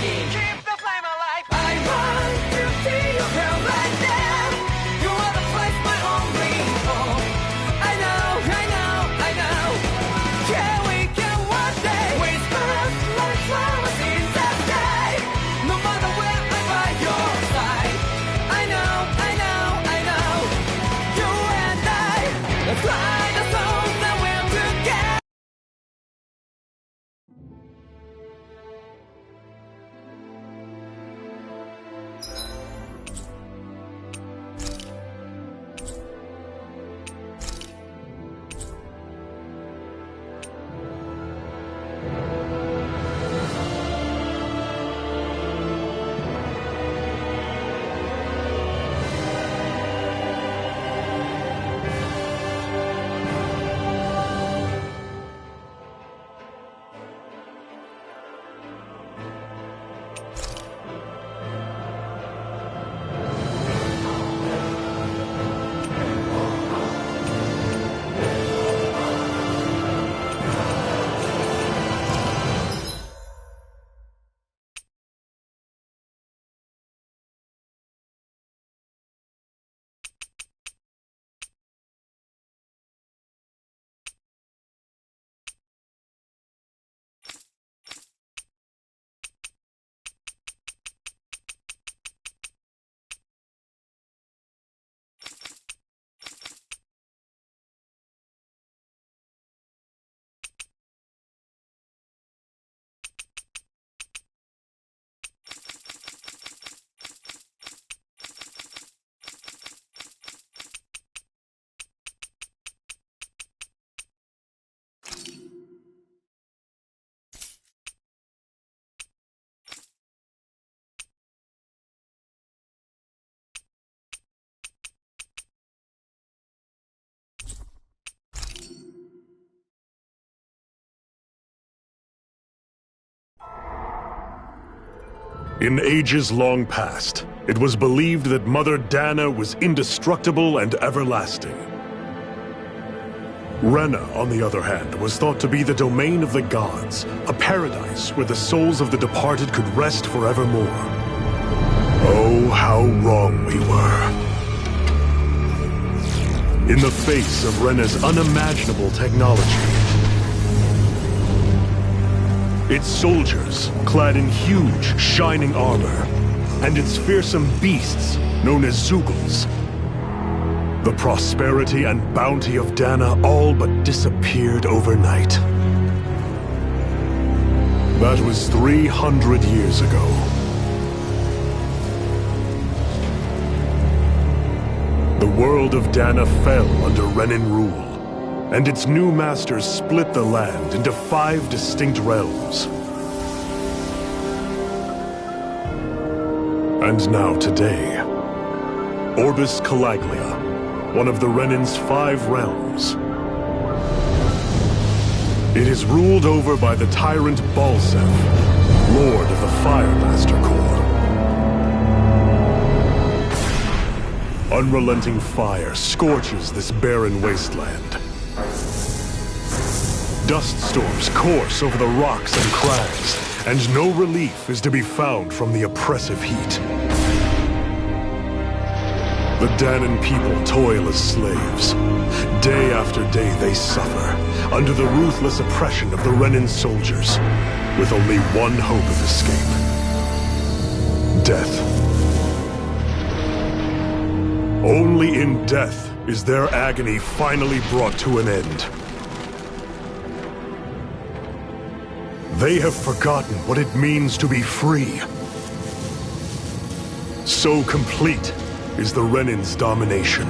king. Keep the flame alive. I want to see you burn like them. You are the place my only home. I know, I know, I know. Can we get one day? We spark like flowers in the sky. No matter where I'm by your side. I know, I know, I know. You and I, let's fly the soul that we're together. In ages long past, it was believed that Mother Dana was indestructible and everlasting. Rena, on the other hand, was thought to be the domain of the gods, a paradise where the souls of the departed could rest forevermore. Oh, how wrong we were. In the face of Rena's unimaginable technology, its soldiers, clad in huge, shining armor, and its fearsome beasts, known as Zeugles. The prosperity and bounty of Dana all but disappeared overnight. That was 300 years ago. The world of Dana fell under Renan rule, and its new masters split the land into 5 distinct realms. And now today, Orbis Calaglia, one of the Renan's 5 realms. It is ruled over by the tyrant Balsef, Lord of the Firemaster Corps. Unrelenting fire scorches this barren wasteland. Dust storms course over the rocks and crags, and no relief is to be found from the oppressive heat. The Danan people toil as slaves. Day after day they suffer, under the ruthless oppression of the Renan soldiers, with only one hope of escape: death. Only in death is their agony finally brought to an end. They have forgotten what it means to be free. So complete is the Renan's domination.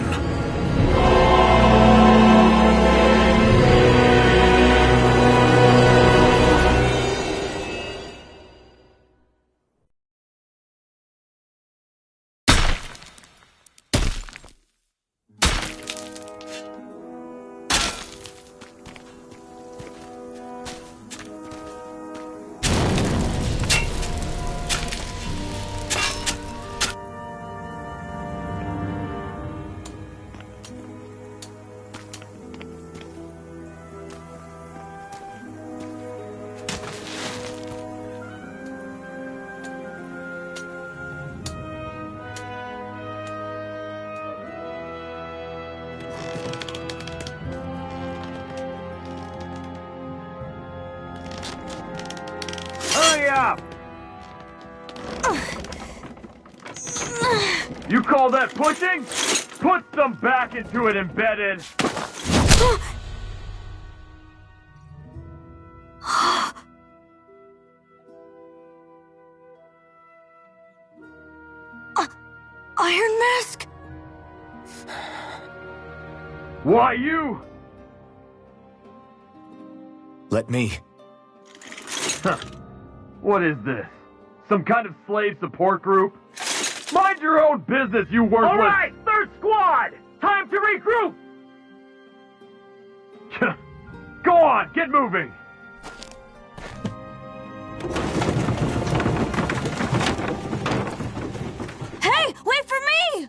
Hurry up! You call that pushing? Put some back into it, embedded! Iron Mask? Why you? Let me. What is this? Some kind of slave support group? Mind your own business, you worthless— All right, third squad! Time to regroup! Go on, get moving! Hey, wait for me!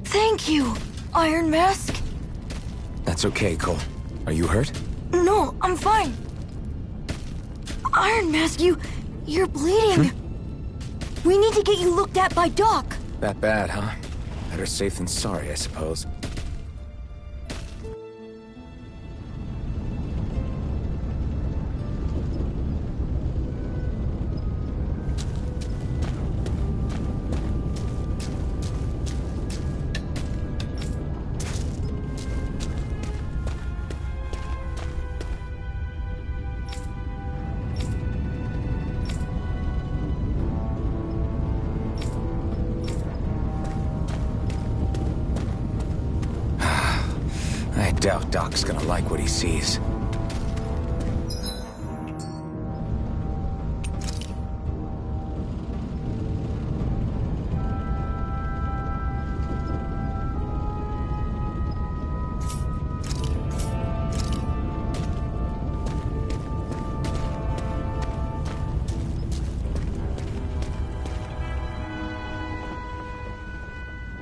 Thank you, Iron Mask. That's okay, Cole. Are you hurt? No, I'm fine. Iron Mask, you're bleeding. We need to get you looked at by Doc. That bad, huh? Better safe than sorry, I suppose. I doubt Doc's gonna like what he sees.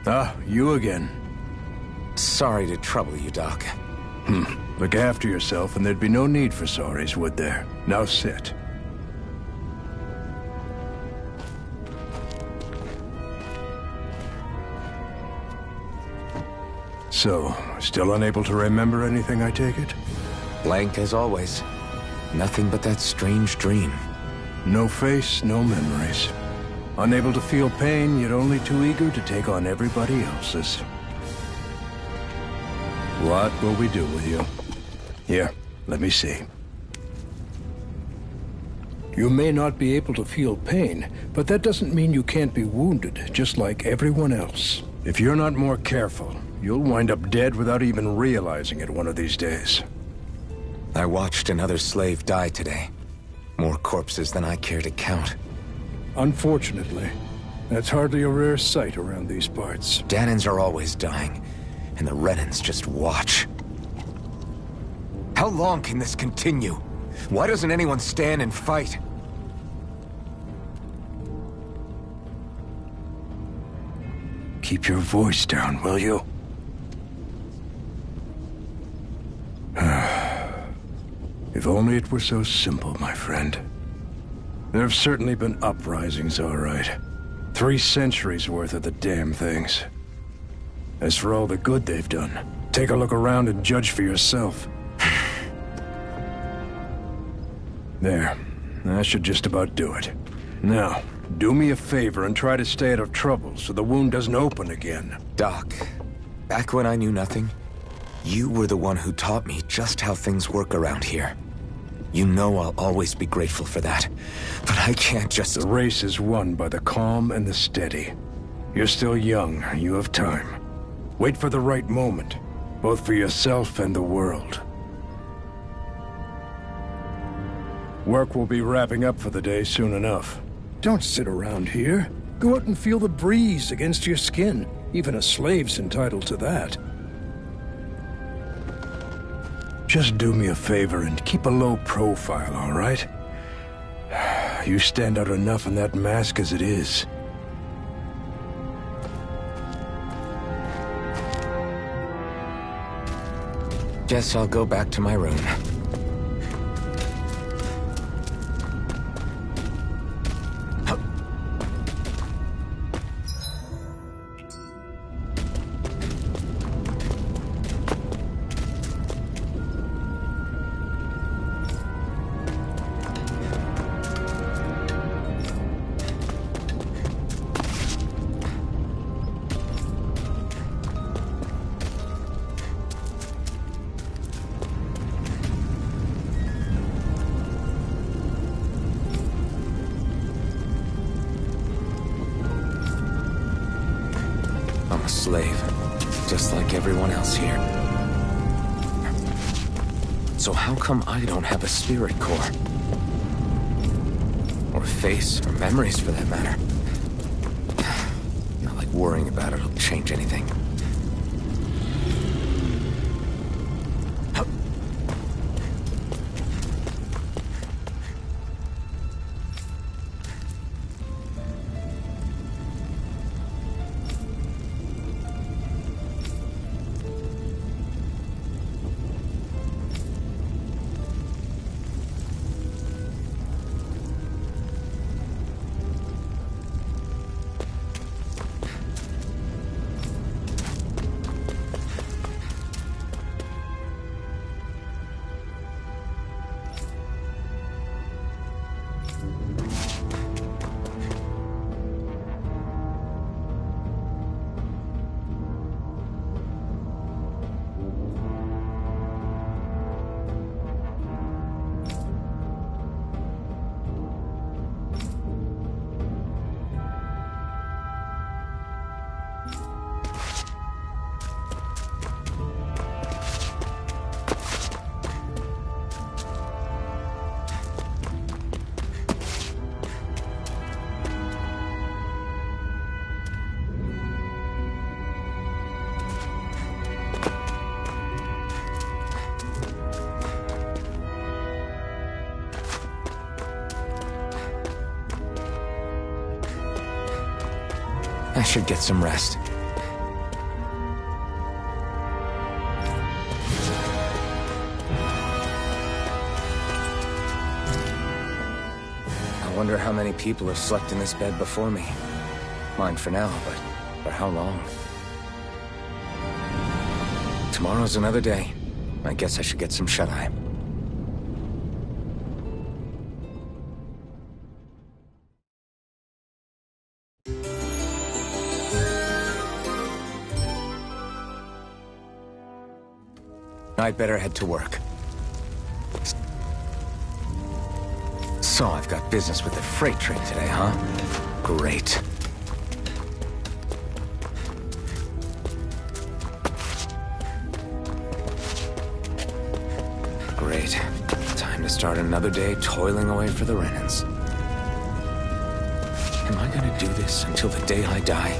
Ah, you again. Sorry to trouble you, Doc. Look after yourself, and there'd be no need for sorries, would there? Now sit. So, still unable to remember anything, I take it? Blank as always. Nothing but that strange dream. No face, no memories. Unable to feel pain, yet only too eager to take on everybody else's. What will we do with you? Here, let me see. You may not be able to feel pain, but that doesn't mean you can't be wounded, just like everyone else. If you're not more careful, you'll wind up dead without even realizing it one of these days. I watched another slave die today. More corpses than I care to count. Unfortunately, that's hardly a rare sight around these parts. Danans are always dying, and the Renans just watch. How long can this continue? Why doesn't anyone stand and fight? Keep your voice down, will you? If only it were so simple, my friend. There have certainly been uprisings, all right. 3 centuries worth of the damn things. As for all the good they've done, take a look around and judge for yourself. There. That should just about do it. Now, do me a favor and try to stay out of trouble so the wound doesn't open again. Doc, back when I knew nothing, you were the one who taught me just how things work around here. You know I'll always be grateful for that, but I can't just— The race is won by the calm and the steady. You're still young, you have time. Wait for the right moment, both for yourself and the world. Work will be wrapping up for the day soon enough. Don't sit around here. Go out and feel the breeze against your skin. Even a slave's entitled to that. Just do me a favor and keep a low profile, all right? You stand out enough in that mask as it is. Guess I'll go back to my room. I'm a slave, just like everyone else here. So how come I don't have a spirit core? Or a face, or memories for that matter? Not like worrying about it'll change anything. I should get some rest. I wonder how many people have slept in this bed before me. Mine for now, but for how long? Tomorrow's another day. I guess I should get some shut-eye. I'd better head to work. So I've got business with the freight train today, huh? Great. Great. Time to start another day toiling away for the Renans. Am I gonna do this until the day I die?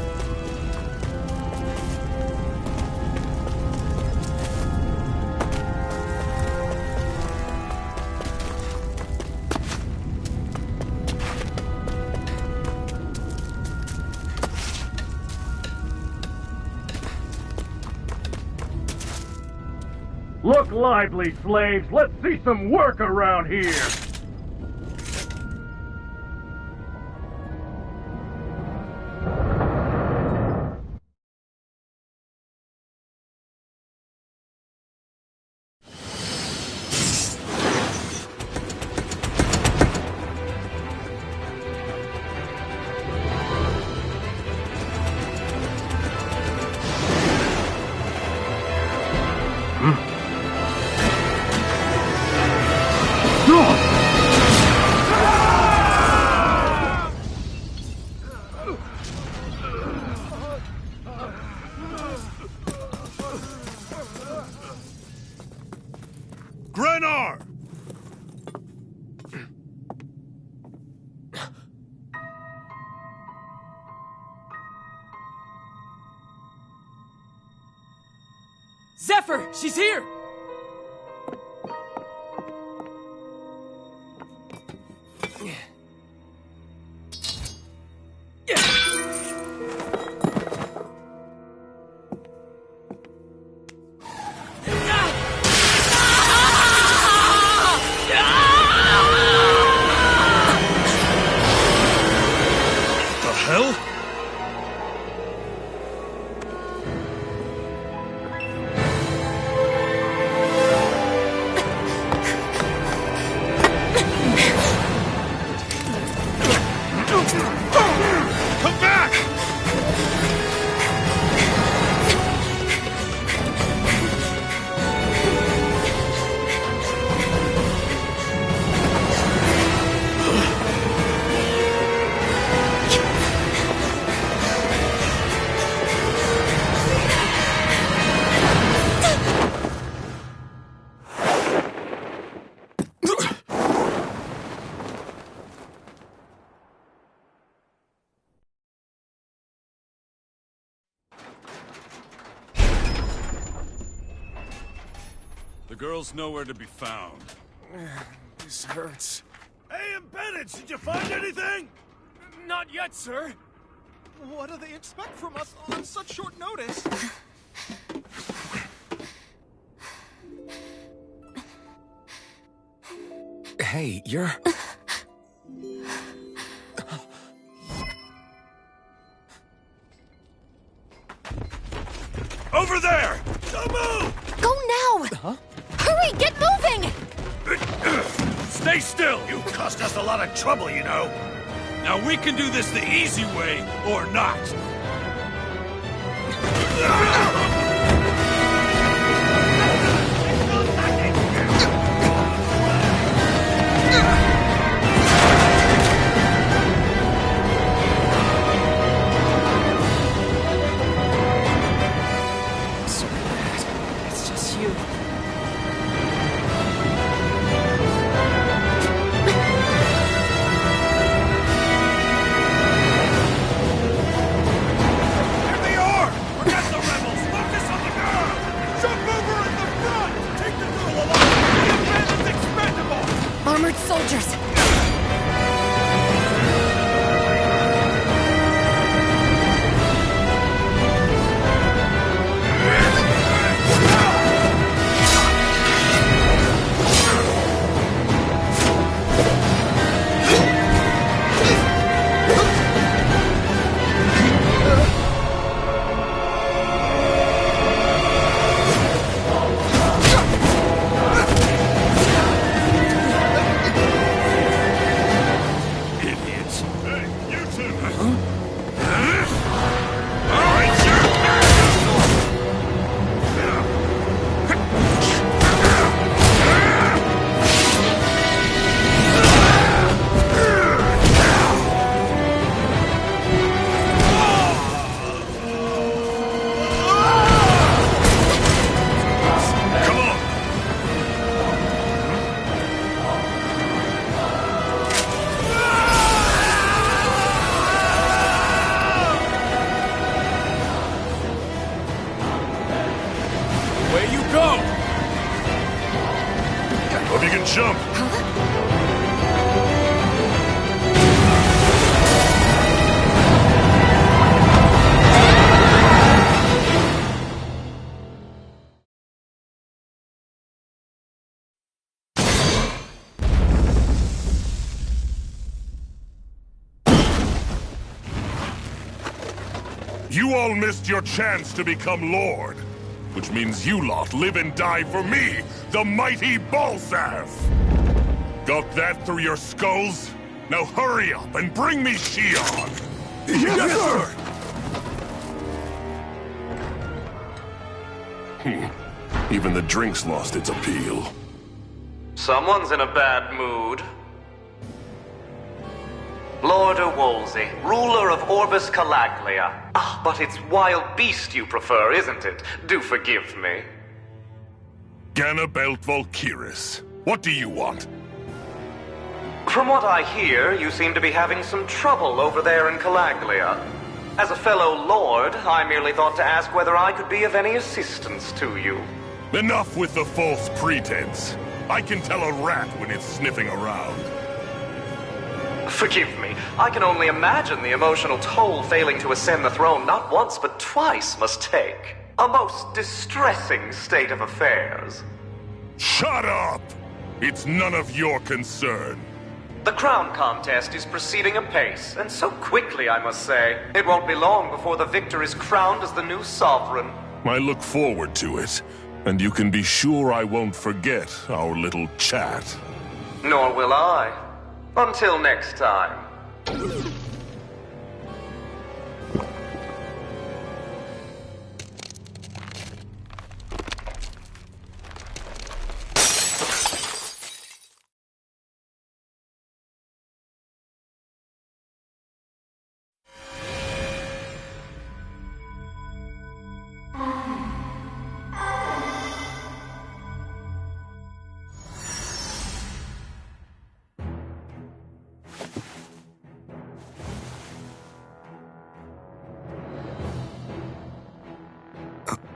Look lively, slaves! Let's see some work around here! Grenar! Zephyr! She's here! The hell? The girl's nowhere to be found. This hurts. Hey, Embedded, did you find anything? Not yet, sir. What do they expect from us on such short notice? Hey, you're... Over there! Don't move! Go now! Huh? Hurry, get moving! Stay still! You caused us a lot of trouble, you know. Now we can do this the easy way, or not. It's just you. Here they are! Forget the rebels! Focus on the girl! Jump over in the front! Take the girl alive! The bandit's expendable! Armored soldiers! Idiots! Hey, you two! All right, sir! Come on! Away you go! Hope you can jump. You all missed your chance to become Lord. Which means you lot live and die for me, the mighty Balsav! Got that through your skulls? Now hurry up and bring me Shion! Yes, sir! Even the drink's lost its appeal. Someone's in a bad mood. Lord Wolsey, ruler of Orbis Calaglia. Ah, but it's wild beast you prefer, isn't it? Do forgive me. Ganabelt Volkiris, what do you want? From what I hear, you seem to be having some trouble over there in Calaglia. As a fellow lord, I merely thought to ask whether I could be of any assistance to you. Enough with the false pretense. I can tell a rat when it's sniffing around. Forgive me, I can only imagine the emotional toll failing to ascend the throne not once but twice must take. A most distressing state of affairs. Shut up! It's none of your concern. The crown contest is proceeding apace, and so quickly, I must say. It won't be long before the victor is crowned as the new sovereign. I look forward to it, and you can be sure I won't forget our little chat. Nor will I. Until next time.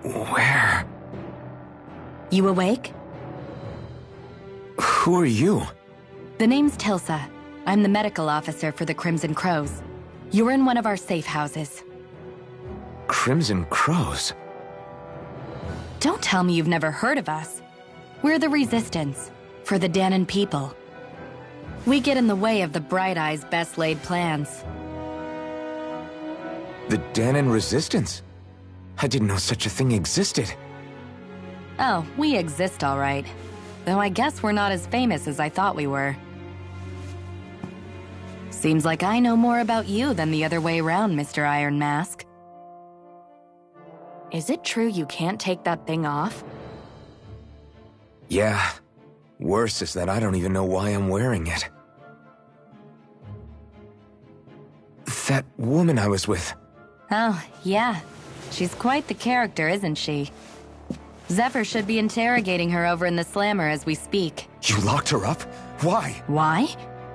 Where? You awake? Who are you? The name's Tilsa. I'm the medical officer for the Crimson Crows. You're in one of our safe houses. Crimson Crows? Don't tell me you've never heard of us. We're the Resistance, for the Danon people. We get in the way of the Bright Eye's best laid plans. The Danon Resistance? I didn't know such a thing existed. Oh, we exist all right. Though I guess we're not as famous as I thought we were. Seems like I know more about you than the other way around, Mr. Iron Mask. Is it true you can't take that thing off? Yeah. Worse is that I don't even know why I'm wearing it. That woman I was with. Oh, yeah. She's quite the character, isn't she? Zephyr should be interrogating her over in the Slammer as we speak. You locked her up? Why? Why?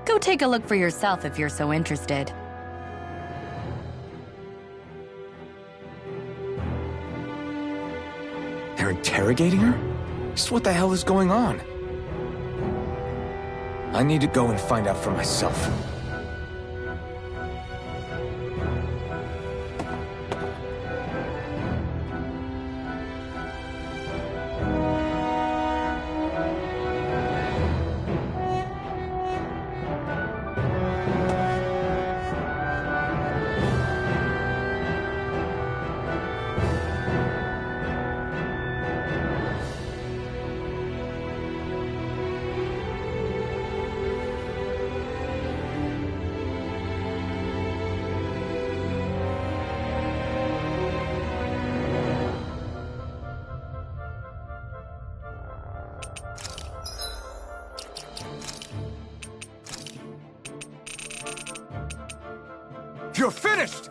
Go take a look for yourself if you're so interested. They're interrogating her? Just what the hell is going on? I need to go and find out for myself. You're finished!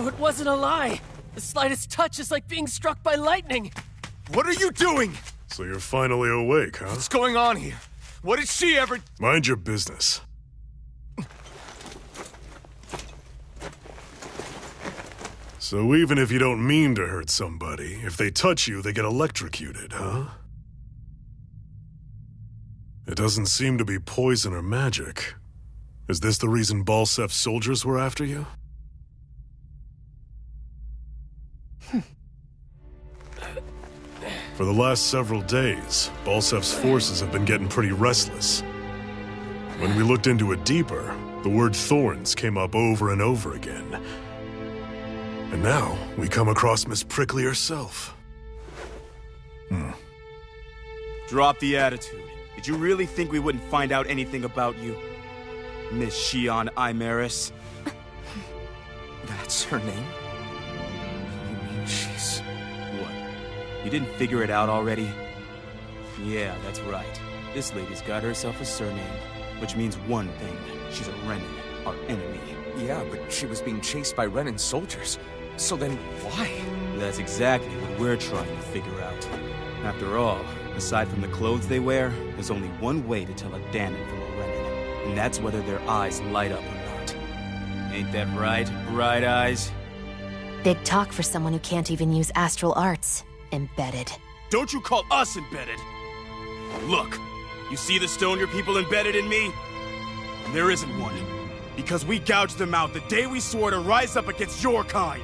No, it wasn't a lie. The slightest touch is like being struck by lightning. What are you doing? So you're finally awake, huh? What's going on here? What did she ever... Mind your business. So even if you don't mean to hurt somebody, if they touch you, they get electrocuted, huh? It doesn't seem to be poison or magic. Is this the reason Balsef's soldiers were after you? For the last several days, Balsef's forces have been getting pretty restless. When we looked into it deeper, the word thorns came up over and over again. And now, we come across Miss Prickly herself. Drop the attitude. Did you really think we wouldn't find out anything about you? Miss Shion Imaris? That's her name? You mean she's... What? You didn't figure it out already? Yeah, that's right. This lady's got herself a surname, which means one thing. She's a Renin, our enemy. Yeah, but she was being chased by Renin soldiers. So then, why? That's exactly what we're trying to figure out. After all, aside from the clothes they wear, there's only one way to tell a Danon from a Renin, and that's whether their eyes light up or not. Ain't that right, Bright Eyes? Big talk for someone who can't even use astral arts. Embedded. Don't you call us embedded! Look, you see the stone your people embedded in me? There isn't one. Because we gouged them out the day we swore to rise up against your kind.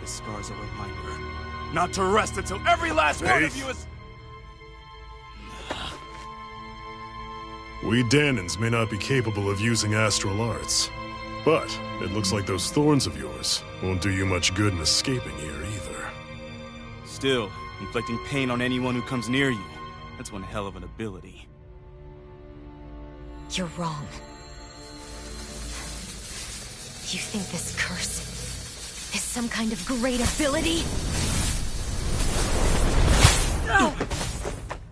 The scar's a reminder, not to rest until every last one of you is... We Danons may not be capable of using astral arts, but it looks like those thorns of yours won't do you much good in escaping here either. Still, inflicting pain on anyone who comes near you, that's one hell of an ability. You're wrong. You think this curse is some kind of great ability?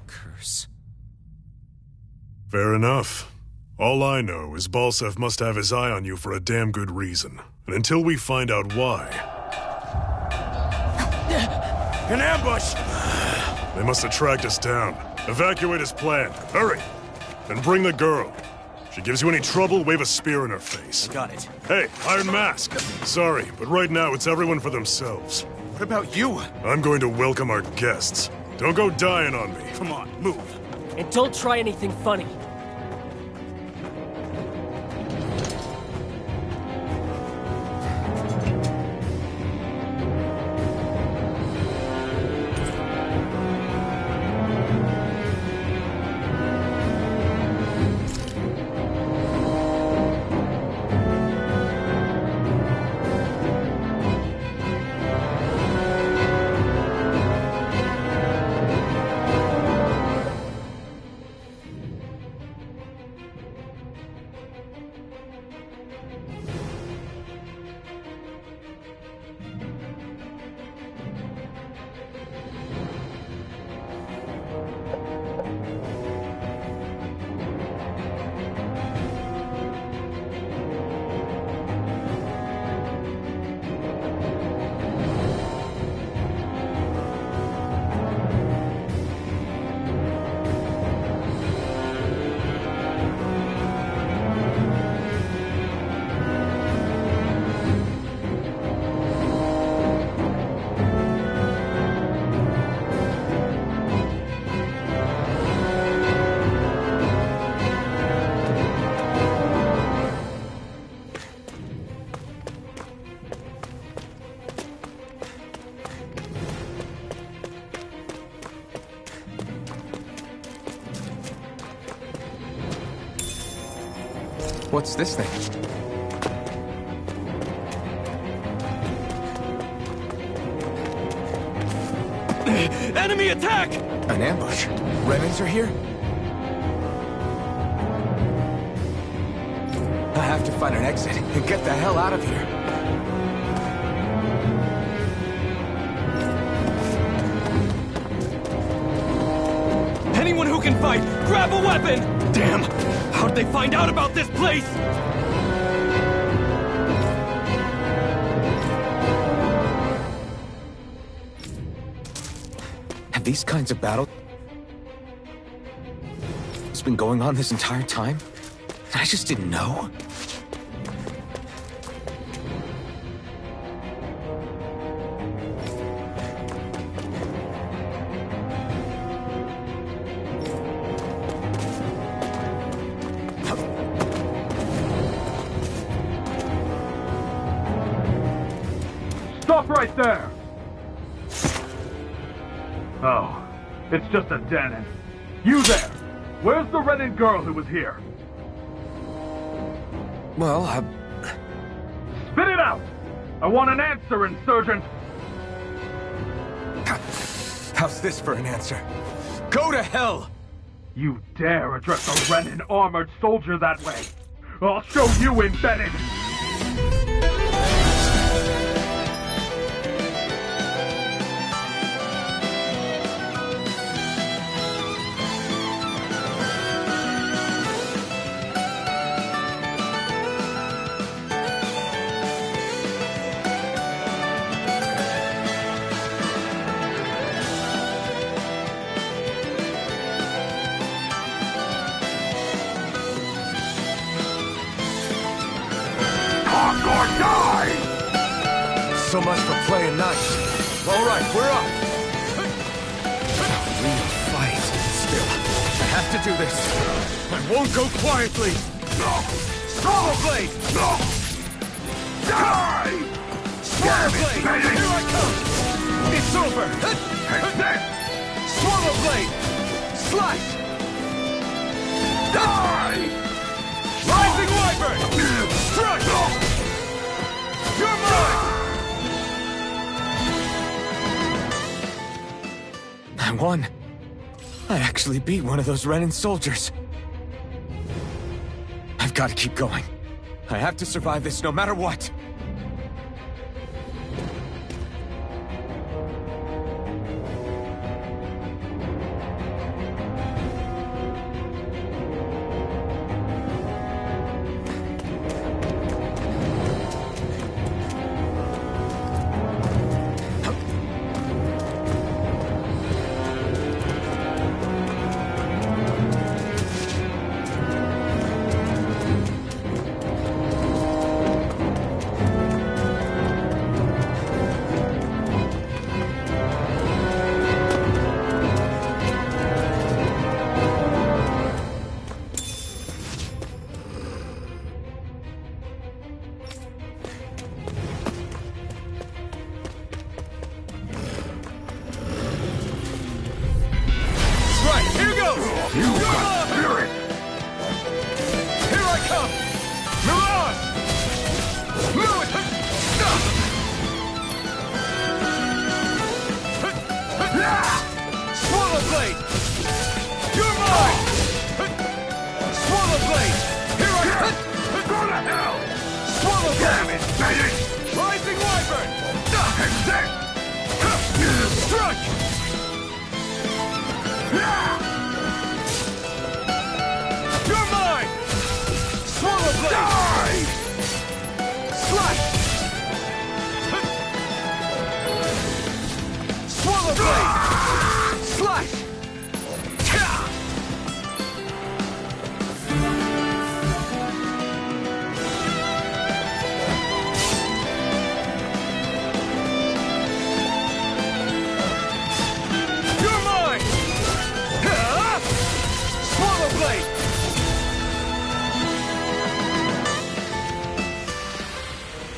Curse. Fair enough. All I know is Balsef must have his eye on you for a damn good reason. And until we find out why... An ambush! They must have tracked us down. Evacuate as planned. Hurry! And bring the girl. If she gives you any trouble, wave a spear in her face. Got it. Hey, Iron Mask! Sorry, but right now it's everyone for themselves. What about you? I'm going to welcome our guests. Don't go dying on me. Come on, move. And don't try anything funny. What's this thing? Enemy attack! An ambush. Renins are here? I have to find an exit and get the hell out of here. Anyone who can fight, grab a weapon! Damn! How'd they find out about this place? Have these kinds of battles been going on this entire time? I just didn't know. Stop right there! Oh, it's just a den and... You there! Where's the Renin girl who was here? Well, Spit it out! I want an answer, Insurgent! How's this for an answer? Go to hell! You dare address a Renin armored soldier that way! I'll show you, Embedded! So much for playing nice. All right, we're up. Real fight. Still, I have to do this. I won't go quietly. Swallow blade. Die! Swallow blade. Here I come. It's over. Swallow blade. Slash. Die! Rising wyvern. Strike. You're mine. I won. I actually beat one of those Renin soldiers. I've got to keep going. I have to survive this no matter what.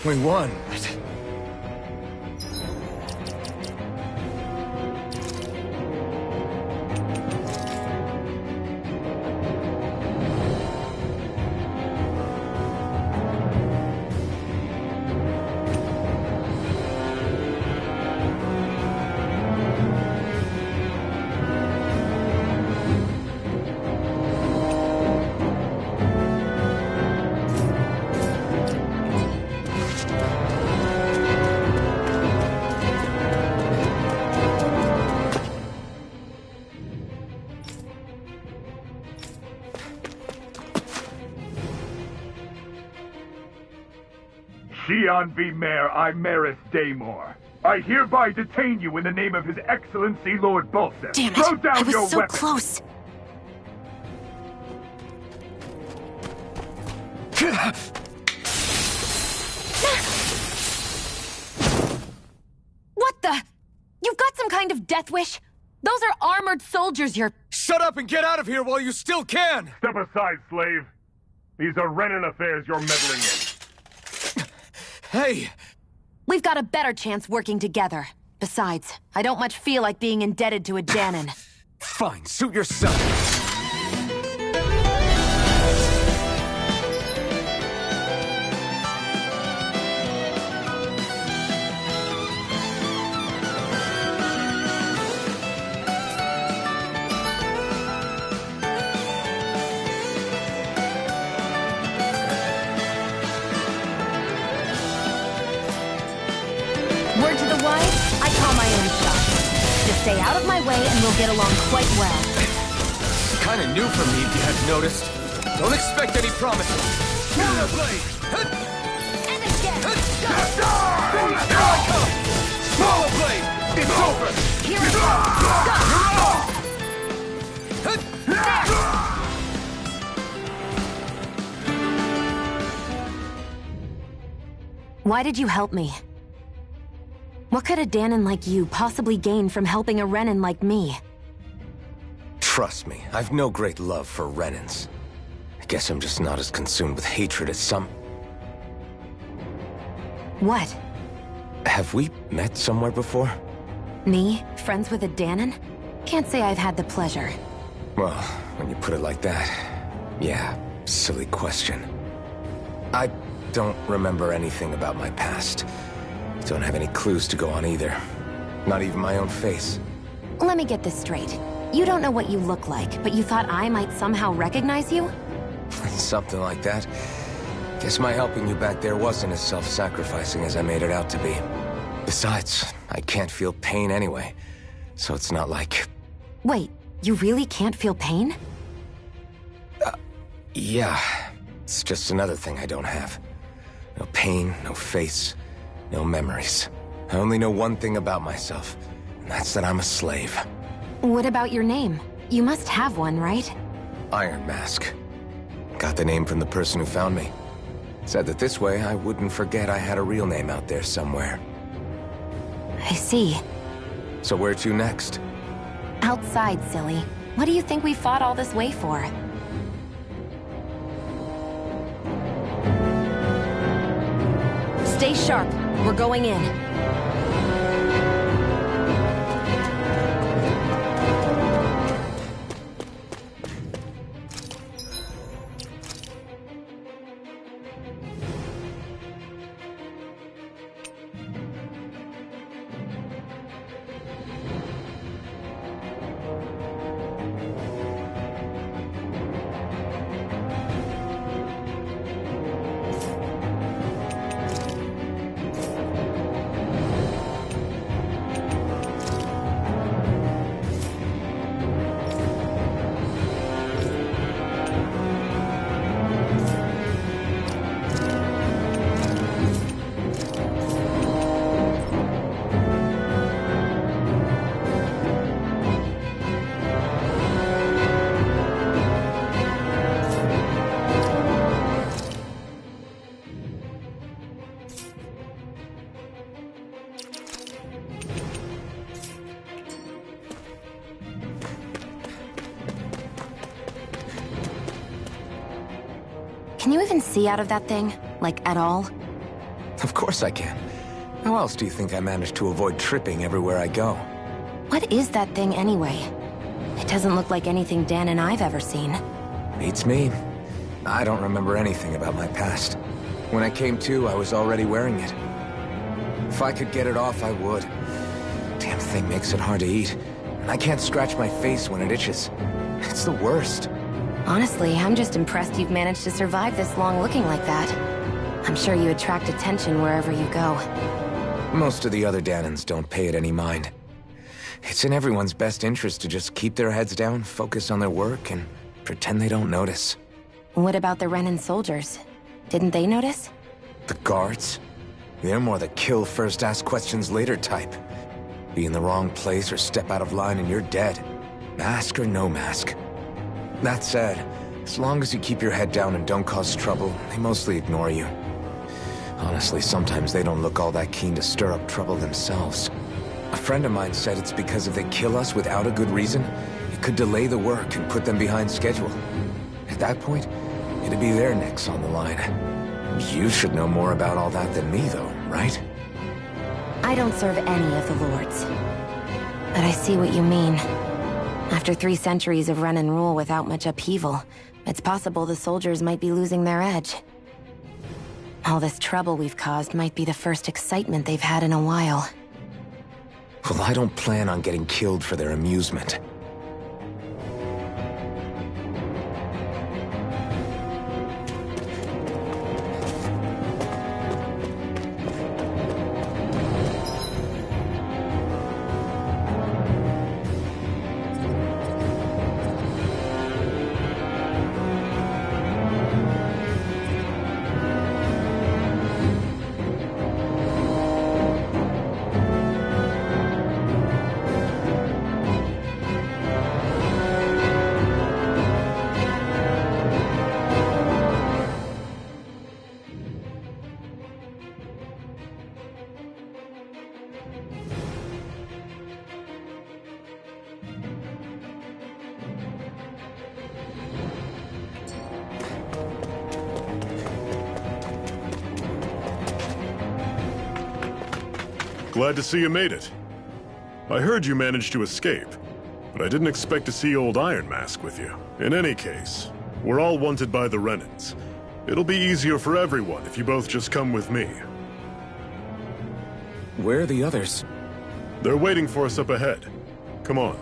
We won. Shion v. Mayor Imeris Daymore. I hereby detain you in the name of His Excellency Lord Bolster. Damn it! Throw down I was your so weapon. close. What the? You've got some kind of death wish? Those are armored soldiers you're... Shut up and get out of here while you still can! Step aside, slave. These are Renan affairs you're meddling in. Hey! We've got a better chance working together. Besides, I don't much feel like being indebted to a Danon. Fine, suit yourself. Word to the wise, I call my own shot. Just stay out of my way and we'll get along quite well. Kinda new for me, if you hadn't noticed. Don't expect any promises. Swallow blade! And again! Here I come! Swallow blade! It's over! Here it comes! You're off! Why did you help me? What could a Danon like you possibly gain from helping a Renan like me? Trust me, I've no great love for Renans. I guess I'm just not as consumed with hatred as some... What? Have we met somewhere before? Me? Friends with a Danon? Can't say I've had the pleasure. Well, when you put it like that, yeah, silly question. I don't remember anything about my past. Don't have any clues to go on either. Not even my own face. Let me get this straight. You don't know what you look like, but you thought I might somehow recognize you? Something like that. Guess my helping you back there wasn't as self-sacrificing as I made it out to be. Besides, I can't feel pain anyway, so it's not like... Wait, you really can't feel pain? Yeah, it's just another thing I don't have. No pain, no face, no memories. I only know one thing about myself, and that's that I'm a slave. What about your name? You must have one, right? Iron Mask. Got the name from the person who found me. Said that this way I wouldn't forget I had a real name out there somewhere. I see. So where to next? Outside, silly. What do you think we fought all this way for? Stay sharp. We're going in. Can you even see out of that thing? Like, at all? Of course I can. How else do you think I managed to avoid tripping everywhere I go? What is that thing anyway? It doesn't look like anything Dan and I've ever seen. Beats me. I don't remember anything about my past. When I came to, I was already wearing it. If I could get it off, I would. Damn thing makes it hard to eat. And I can't scratch my face when it itches. It's the worst. Honestly, I'm just impressed you've managed to survive this long looking like that. I'm sure you attract attention wherever you go. Most of the other Danons don't pay it any mind. It's in everyone's best interest to just keep their heads down, focus on their work, and pretend they don't notice. What about the Renan soldiers? Didn't they notice? The guards? They're more the kill first, ask questions later type. Be in the wrong place or step out of line and you're dead. Mask or no mask. That said, as long as you keep your head down and don't cause trouble, they mostly ignore you. Honestly, sometimes they don't look all that keen to stir up trouble themselves. A friend of mine said it's because if they kill us without a good reason, it could delay the work and put them behind schedule. At that point, it'd be their necks on the line. You should know more about all that than me, though, right? I don't serve any of the lords. But I see what you mean. After 3 centuries of run and rule without much upheaval, it's possible the soldiers might be losing their edge. All this trouble we've caused might be the first excitement they've had in a while. Well, I don't plan on getting killed for their amusement. Glad to see you made it. I heard you managed to escape, but I didn't expect to see old Iron Mask with you. In any case, we're all wanted by the Renans. It'll be easier for everyone if you both just come with me. Where are the others? They're waiting for us up ahead. Come on.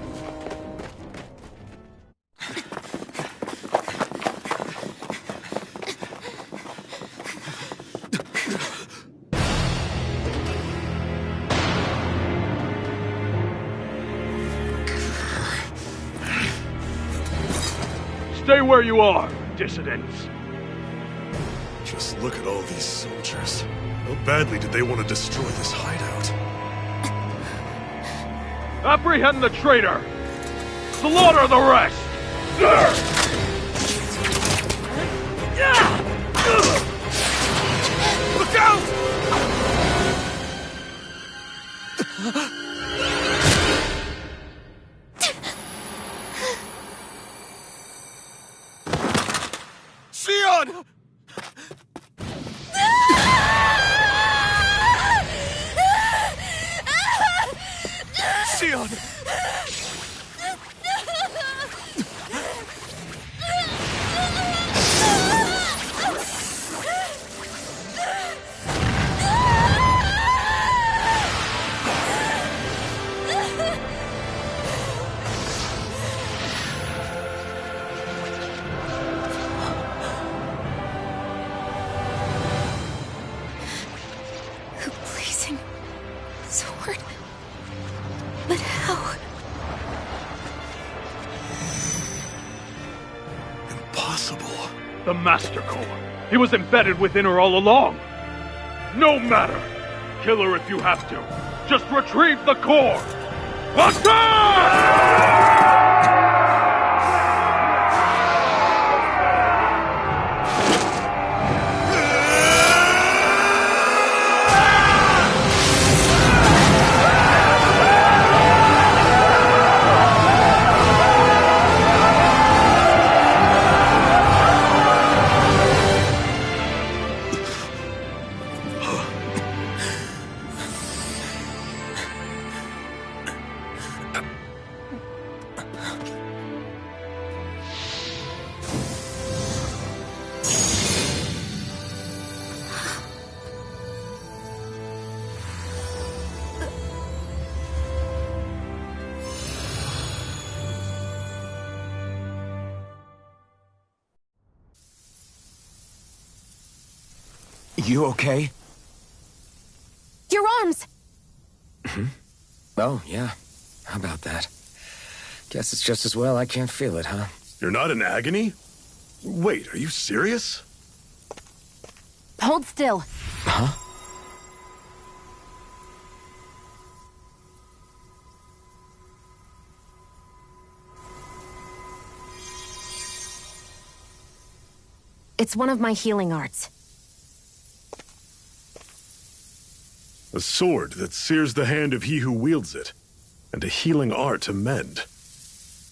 Stay where you are, dissidents. Just look at all these soldiers. How badly did they want to destroy this hideout? Apprehend the traitor! Slaughter the rest! Look out! Sion! Sion! Blazing sword. But how? Impossible. The Master Core. He was embedded within her all along. No matter. Kill her if you have to. Just retrieve the core. Attack! You okay? Your arms! Oh, yeah. How about that? Guess it's just as well I can't feel it, huh? You're not in agony? Wait, are you serious? Hold still. Huh? It's one of my healing arts. A sword that sears the hand of he who wields it, and a healing art to mend.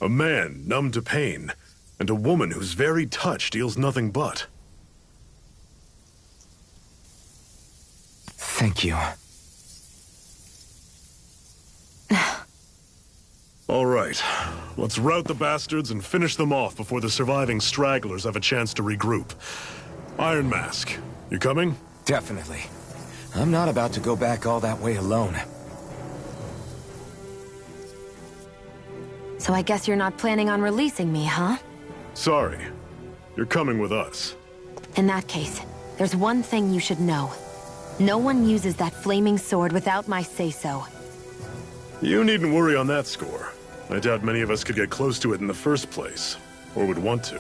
A man numb to pain, and a woman whose very touch deals nothing but. Thank you. All right, let's rout the bastards and finish them off before the surviving stragglers have a chance to regroup. Iron Mask, you coming? Definitely. I'm not about to go back all that way alone. So I guess you're not planning on releasing me, huh? Sorry. You're coming with us. In that case, there's one thing you should know. No one uses that flaming sword without my say-so. You needn't worry on that score. I doubt many of us could get close to it in the first place, or would want to.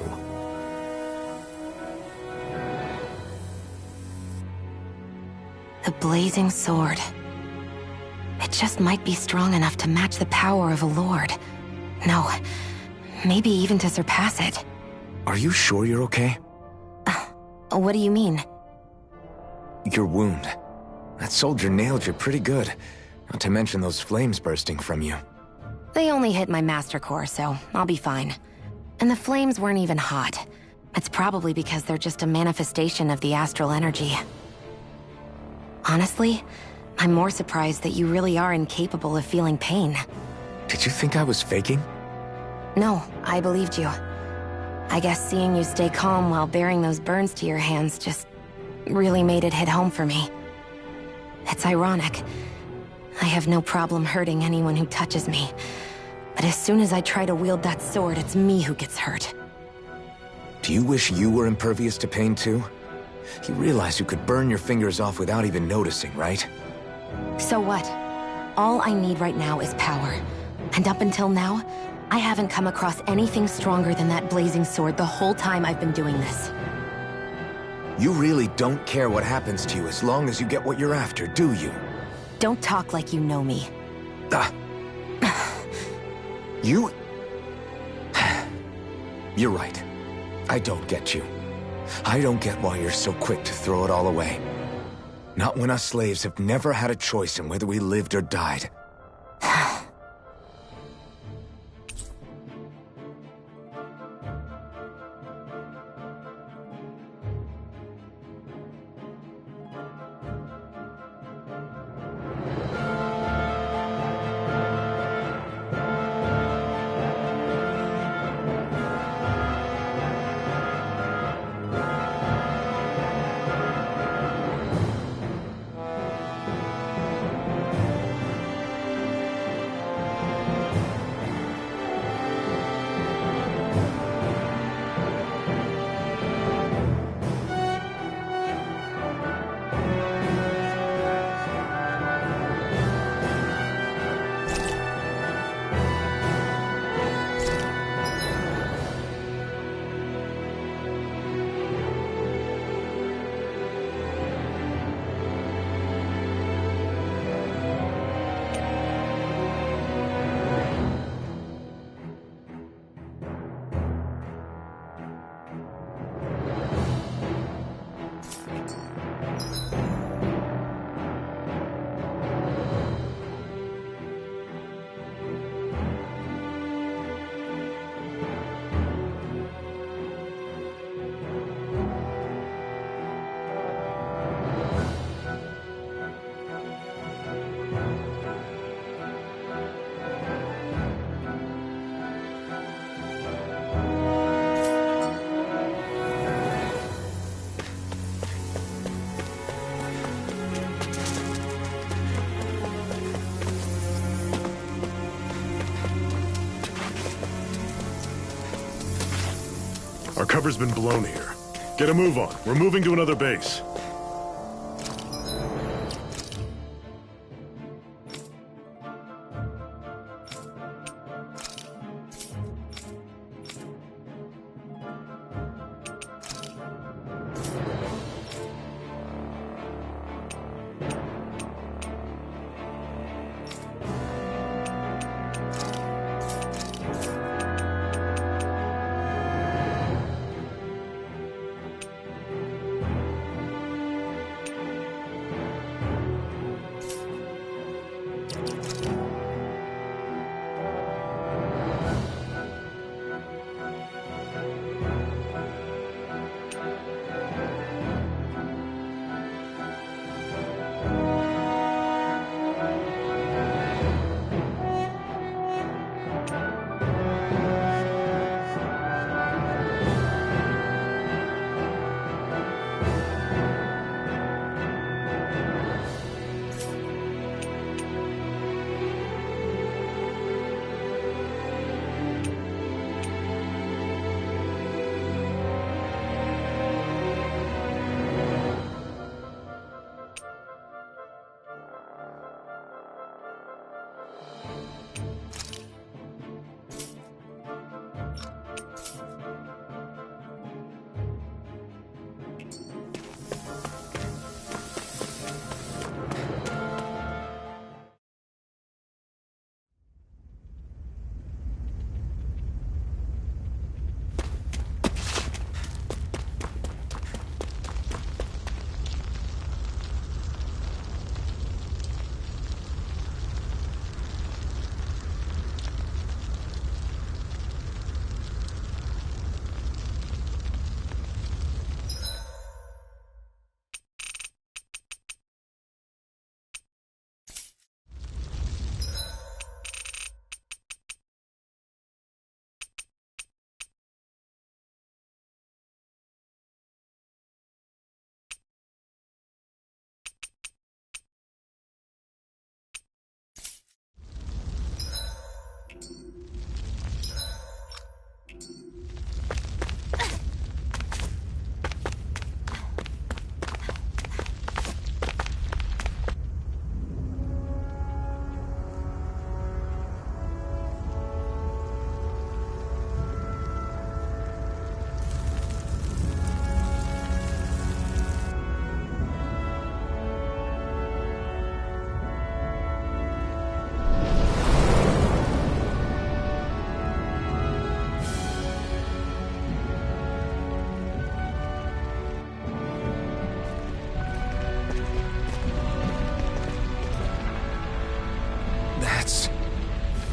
The blazing sword. It just might be strong enough to match the power of a lord. No, maybe even to surpass it. Are you sure you're okay? What do you mean? Your wound. That soldier nailed you pretty good. Not to mention those flames bursting from you. They only hit my master core, so I'll be fine. And the flames weren't even hot. It's probably because they're just a manifestation of the astral energy. Honestly, I'm more surprised that you really are incapable of feeling pain. Did you think I was faking? No, I believed you. I guess seeing you stay calm while bearing those burns to your hands just really made it hit home for me. It's ironic. I have no problem hurting anyone who touches me. But as soon as I try to wield that sword, it's me who gets hurt. Do you wish you were impervious to pain too? You realize you could burn your fingers off without even noticing, right? So what? All I need right now is power. And up until now, I haven't come across anything stronger than that blazing sword the whole time I've been doing this. You really don't care what happens to you as long as you get what you're after, do you? Don't talk like you know me. You... You're right. I don't get you. I don't get why you're so quick to throw it all away. Not when us slaves have never had a choice in whether we lived or died. Our cover's been blown here. Get a move on. We're moving to another base.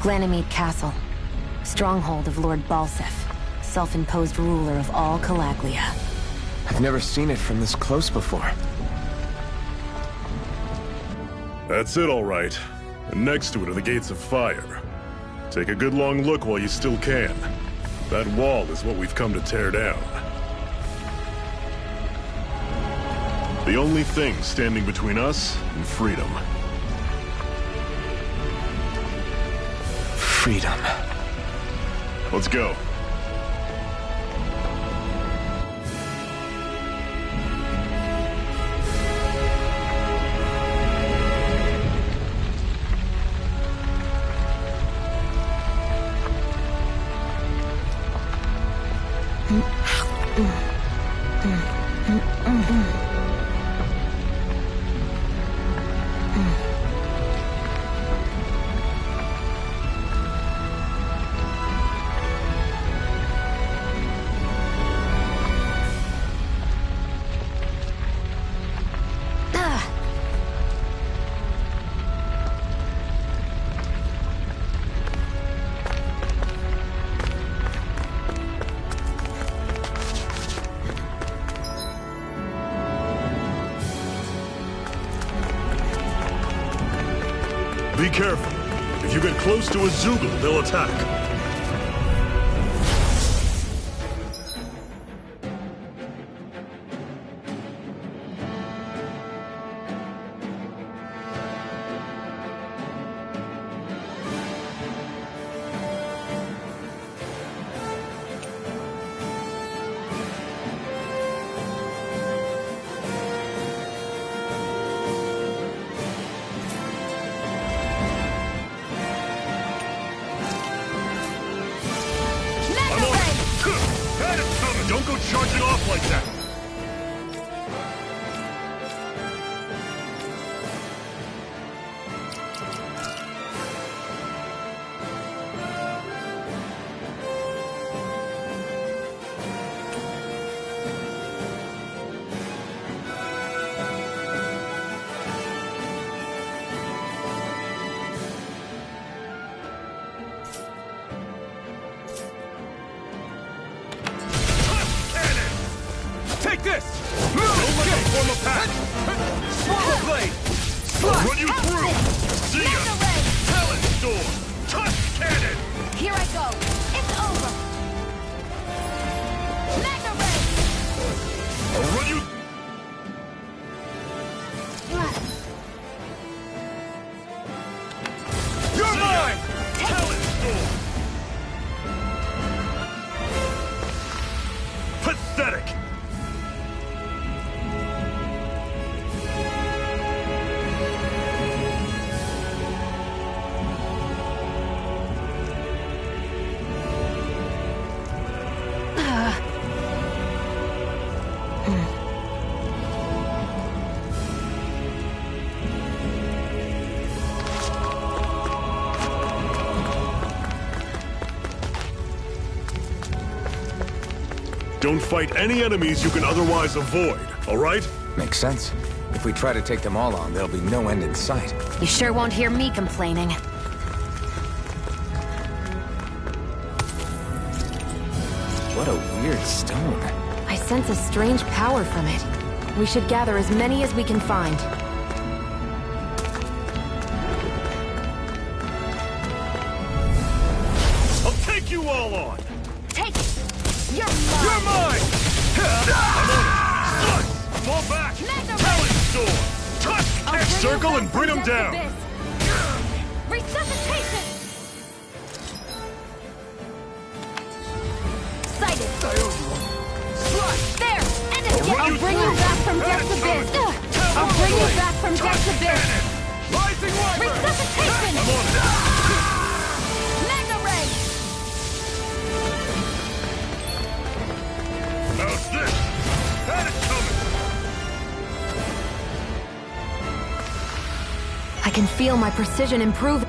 Ganymede Castle. Stronghold of Lord Balsef, self-imposed ruler of all Calaglia. I've never seen it from this close before. That's it, all right. And next to it are the Gates of Fire. Take a good long look while you still can. That wall is what we've come to tear down. The only thing standing between us and freedom. Freedom. Let's go. Be careful. If you get close to a Zoogle, they'll attack. Don't go charging off like that! Take this! Don't let them form a pack! Swallow blade! I'll run you through! See ya! Talent Storm! Tusk Cannon! Here I go. It's over. Mega Ray! I'll run you... You're mine! Talent Storm! Pathetic! Don't fight any enemies you can otherwise avoid, all right? Makes sense. If we try to take them all on, there'll be no end in sight. You sure won't hear me complaining. What a weird stone. I sense a strange power from it. We should gather as many as we can find. I'll take you all on! Take it. You're mine. You're mine! I'm on it! Slice! Fall back! Mega Talent Storm! Tusk! I'll bring Circle you and back bring from them death down! abyss. Resuscitation! Sighted. There! End it! I'll run I'll you bring you through. back from death's That's abyss! coming. I'll bring you back from death's abyss! Rising Wyvern! Resuscitation! I'm on it! Mega Ray! How's this? Had it coming! I can feel my precision improving.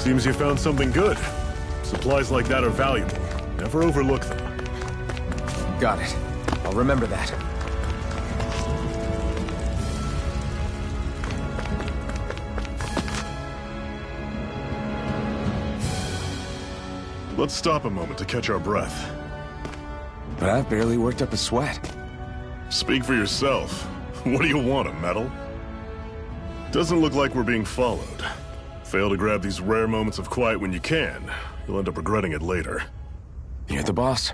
Seems you found something good. Supplies like that are valuable. Never overlook them. Got it. I'll remember that. Let's stop a moment to catch our breath. But I've barely worked up a sweat. Speak for yourself. What do you want, a medal? Doesn't look like we're being followed. Fail to grab these rare moments of quiet when you can, you'll end up regretting it later. You're the boss.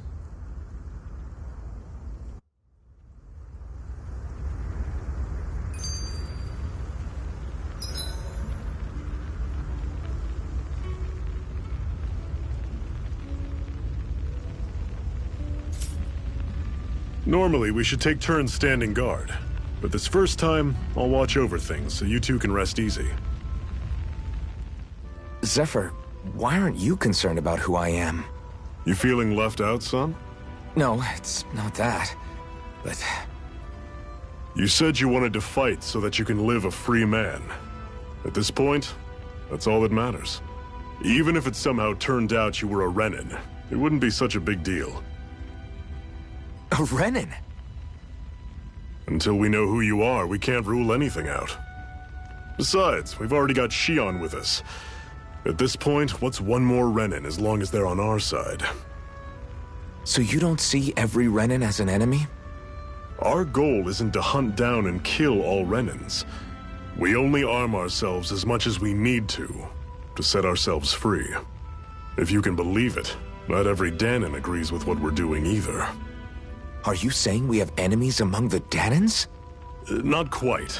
Normally, we should take turns standing guard. But this first time, I'll watch over things so you two can rest easy. Zephyr, why aren't you concerned about who I am? You feeling left out, son? No, it's not that. But... You said you wanted to fight so that you can live a free man. At this point, that's all that matters. Even if it somehow turned out you were a Renin, it wouldn't be such a big deal. A Renin? Until we know who you are, we can't rule anything out. Besides, we've already got Shion with us. At this point, what's one more Renin as long as they're on our side? So you don't see every Renin as an enemy? Our goal isn't to hunt down and kill all Renins. We only arm ourselves as much as we need to set ourselves free. If you can believe it, not every Danon agrees with what we're doing either. Are you saying we have enemies among the Danons? Not quite.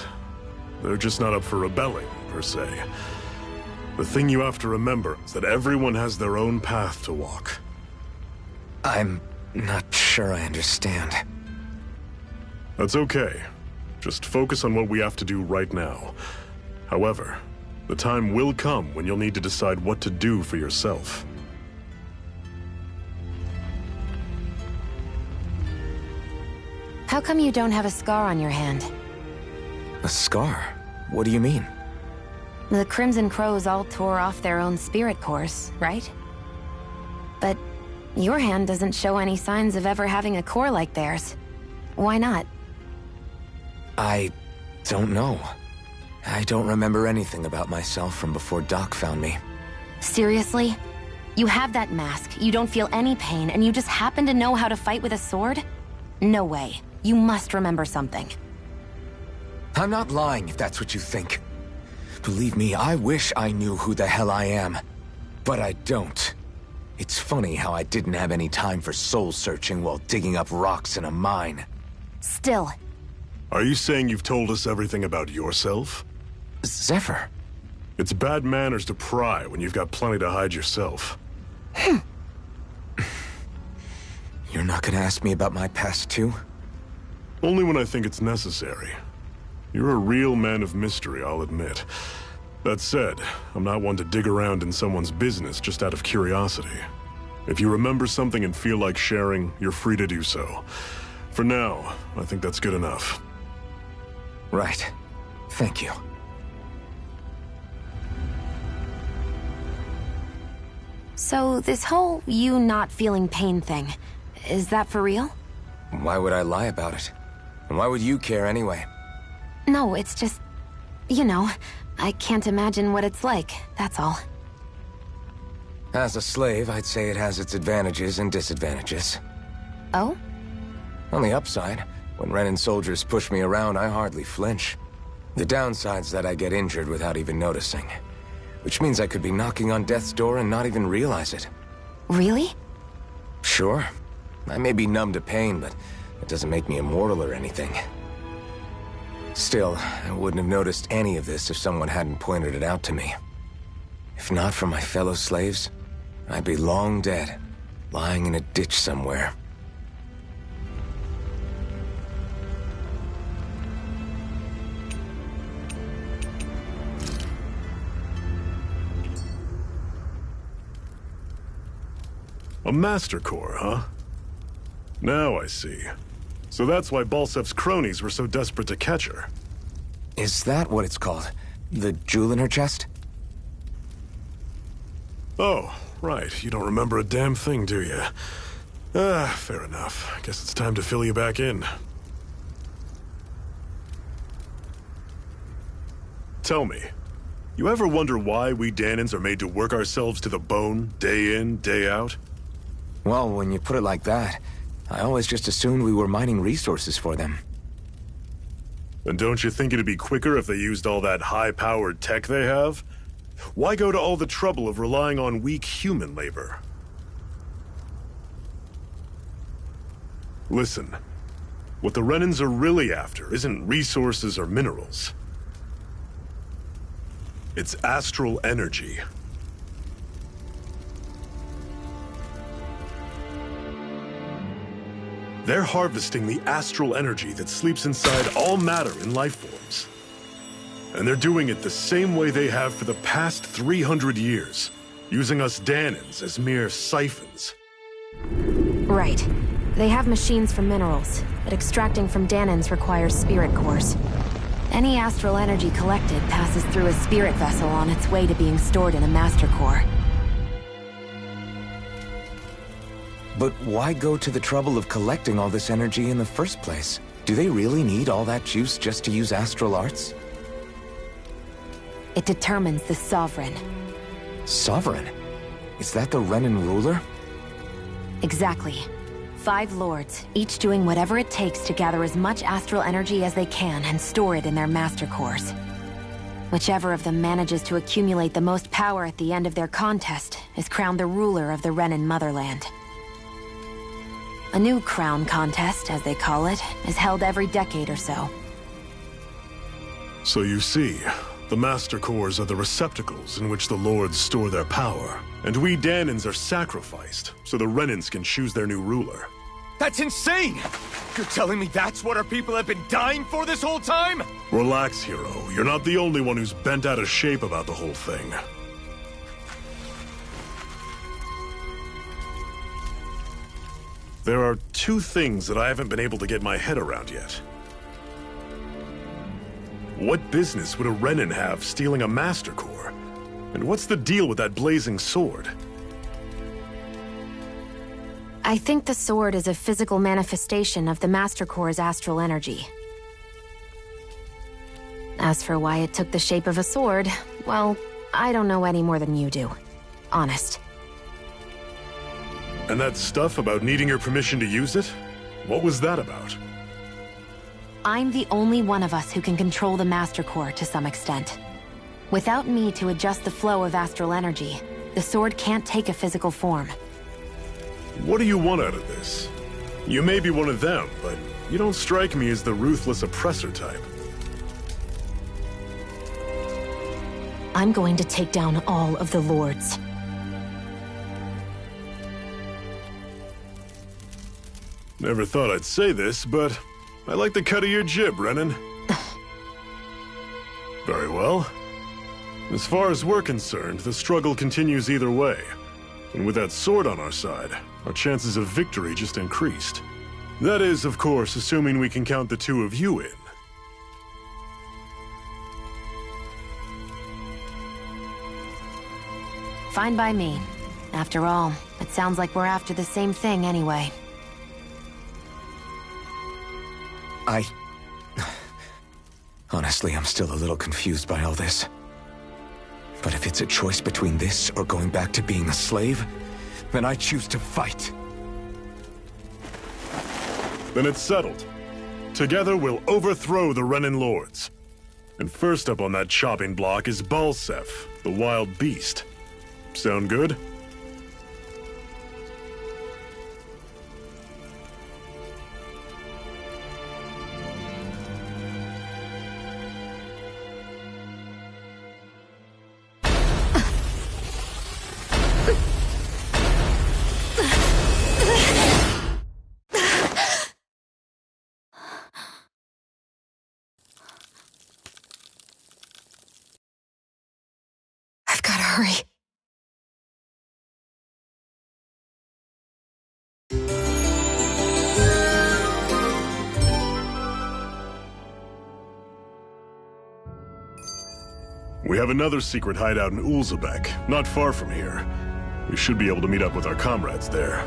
They're just not up for rebelling, per se. The thing you have to remember is that everyone has their own path to walk. I'm not sure I understand. That's okay. Just focus on what we have to do right now. However, the time will come when you'll need to decide what to do for yourself. How come you don't have a scar on your hand? A scar? What do you mean? The Crimson Crows all tore off their own spirit cores, right? But your hand doesn't show any signs of ever having a core like theirs. Why not? I don't know. I don't remember anything about myself from before Doc found me. Seriously? You have that mask, you don't feel any pain, and you just happen to know how to fight with a sword? No way. You must remember something. I'm not lying if that's what you think. Believe me, I wish I knew who the hell I am. But I don't. It's funny how I didn't have any time for soul-searching while digging up rocks in a mine. Still. Are you saying you've told us everything about yourself? Zephyr. It's bad manners to pry when you've got plenty to hide yourself. You're not gonna ask me about my past, too? Only when I think it's necessary. You're a real man of mystery, I'll admit. That said, I'm not one to dig around in someone's business just out of curiosity. If you remember something and feel like sharing, you're free to do so. For now, I think that's good enough. Right. Thank you. So this whole you not feeling pain thing, is that for real? Why would I lie about it? And why would you care anyway? No, it's just... You know, I can't imagine what it's like, that's all. As a slave, I'd say it has its advantages and disadvantages. Oh? On the upside, when Renin soldiers push me around, I hardly flinch. The downside's that I get injured without even noticing. Which means I could be knocking on death's door and not even realize it. Really? Sure. I may be numb to pain, but it doesn't make me immortal or anything. Still, I wouldn't have noticed any of this if someone hadn't pointed it out to me. If not for my fellow slaves, I'd be long dead, lying in a ditch somewhere. A Master Core, huh? Now I see. So that's why Balsef's cronies were so desperate to catch her. Is that what it's called? The jewel in her chest? Oh, right. You don't remember a damn thing, do you? Fair enough. Guess it's time to fill you back in. Tell me, you ever wonder why we Dahnans are made to work ourselves to the bone, day in, day out? Well, when you put it like that, I always just assumed we were mining resources for them. And don't you think it'd be quicker if they used all that high-powered tech they have? Why go to all the trouble of relying on weak human labor? Listen, what the Renans are really after isn't resources or minerals. It's astral energy. They're harvesting the astral energy that sleeps inside all matter in life forms. And they're doing it the same way they have for the past 300 years, using us Dahnans as mere siphons. Right. They have machines for minerals, but extracting from Dahnans requires spirit cores. Any astral energy collected passes through a spirit vessel on its way to being stored in a master core. But why go to the trouble of collecting all this energy in the first place? Do they really need all that juice just to use astral arts? It determines the Sovereign. Sovereign? Is that the Renan ruler? Exactly. 5 lords, each doing whatever it takes to gather as much astral energy as they can and store it in their master cores. Whichever of them manages to accumulate the most power at the end of their contest is crowned the ruler of the Renan motherland. A new crown contest, as they call it, is held every decade or so. So you see, the master cores are the receptacles in which the lords store their power. And we Dahnans are sacrificed, so the Renans can choose their new ruler. That's insane! You're telling me that's what our people have been dying for this whole time? Relax, hero. You're not the only one who's bent out of shape about the whole thing. There are 2 things that I haven't been able to get my head around yet. What business would a Renan have stealing a master core? And what's the deal with that blazing sword? I think the sword is a physical manifestation of the master core's astral energy. As for why it took the shape of a sword, well, I don't know any more than you do. Honest. And that stuff about needing your permission to use it? What was that about? I'm the only one of us who can control the master core to some extent. Without me to adjust the flow of astral energy, the sword can't take a physical form. What do you want out of this? You may be one of them, but you don't strike me as the ruthless oppressor type. I'm going to take down all of the lords. Never thought I'd say this, but I like the cut of your jib, Renan. Very well. As far as we're concerned, the struggle continues either way. And with that sword on our side, our chances of victory just increased. That is, of course, assuming we can count the 2 of you in. Fine by me. After all, it sounds like we're after the same thing anyway. Honestly, I'm still a little confused by all this. But if it's a choice between this or going back to being a slave, then I choose to fight. Then it's settled. Together we'll overthrow the Renan lords. And first up on that chopping block is Balsef, the wild beast. Sound good? I've gotta hurry. We have another secret hideout in Ulzebek, not far from here. We should be able to meet up with our comrades there.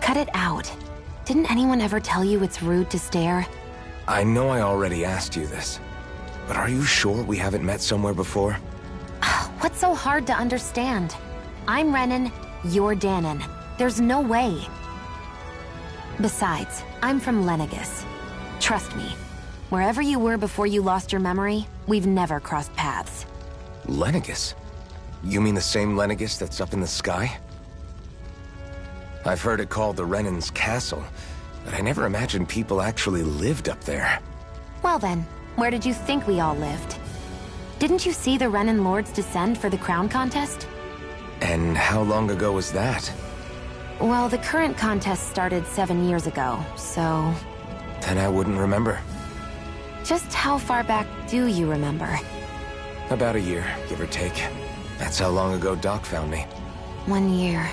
Cut it out. Didn't anyone ever tell you it's rude to stare? I know I already asked you this, but are you sure we haven't met somewhere before? What's so hard to understand? I'm Renan, you're Danon. There's no way. Besides, I'm from Lenegus. Trust me, wherever you were before you lost your memory, we've never crossed paths. Lenegus? You mean the same Lenegus that's up in the sky? I've heard it called the Renan's Castle, but I never imagined people actually lived up there. Well then, where did you think we all lived? Didn't you see the Renan Lords descend for the crown contest? And how long ago was that? Well, the current contest started 7 years ago, so... Then I wouldn't remember. Just how far back do you remember? About a year, give or take. That's how long ago Doc found me. 1 year.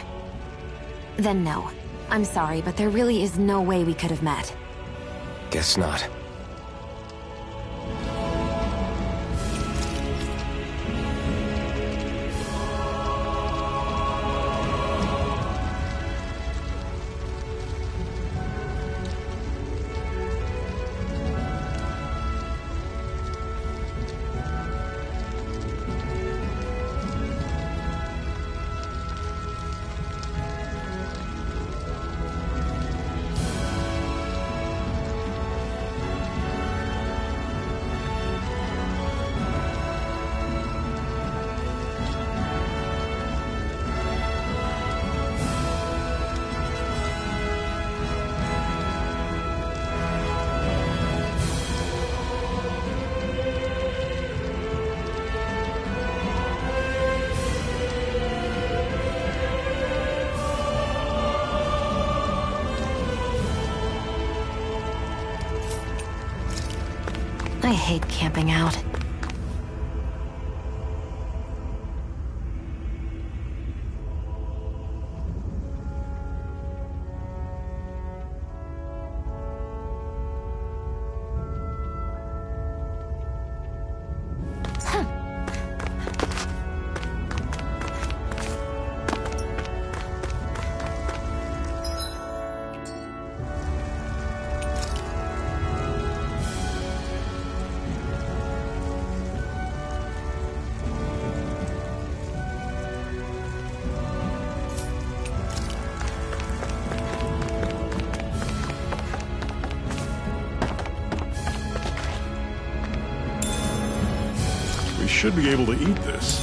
Then no. I'm sorry, but there really is no way we could have met. Guess not. I hate camping out. Should be able to eat this.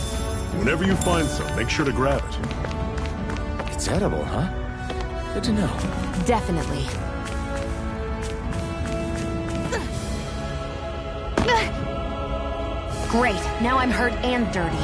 Whenever you find some, make sure to grab it. It's edible, huh? Good to know. Definitely. Great, now I'm hurt and dirty.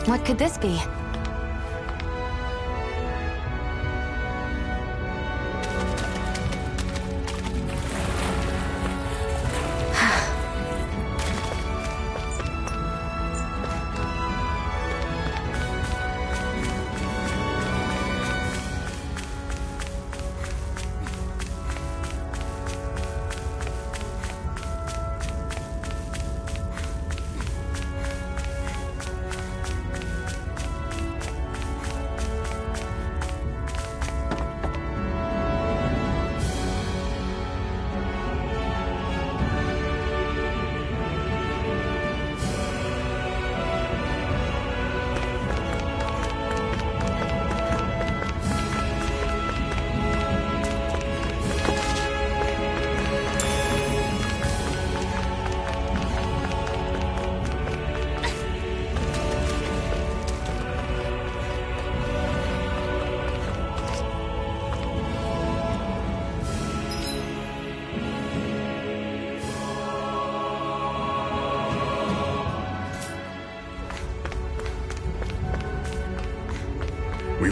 What could this be?